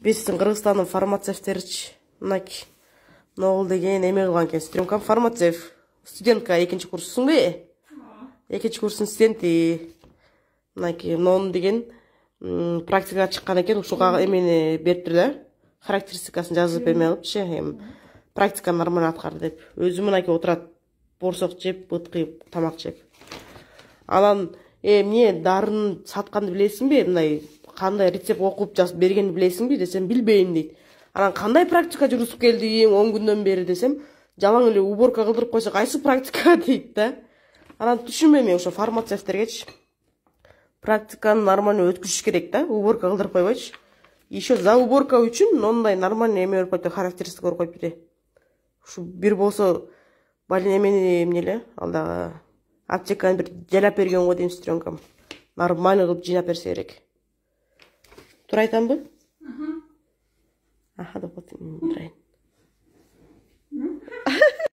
Биздин Кыргызстандын фармацевтеричи мынакей Ногул деген эме кылган экен. Стрёмкам фармацевт. Студентка экинчи курссуңбу? Экинчи курстун студенти. Мынакей Ногул деген практикага чыккан экен. Ушуга эмени бериптир да. Характеристикасын жазып эме кылыпчы. Практика нормально аткарды деп. Өзү мынакей отурат. Борсок жеп, быт кыйып, тамак жеп. Анан эмне дарын сатканды билесиңби? Мындай кандай рецепт окуп жазып бергенди билесиңби десем, билбейм дейт. Анан кандай практика жүрүп келдиң 10 күндөн бери десем, жалаң эле уборка кылдырып койсо кайсы практика дейт да. Анан түшүнбөйм мен ошо фармацевттергечи. Практиканы нормально өткүзүш керек да, уборка кылдырып койбойчу. Еще за уборка үчүн ондай нормально эме берип койду, характеристика берип коюп бери. Ушу бир болсо балин эмени эмне эле, алдагы аптеканы бир жалап берген го дейм стрёмкам. Нормально кылып жыйнап берсе керек. Туура айтамбы? Аха, деп атайын.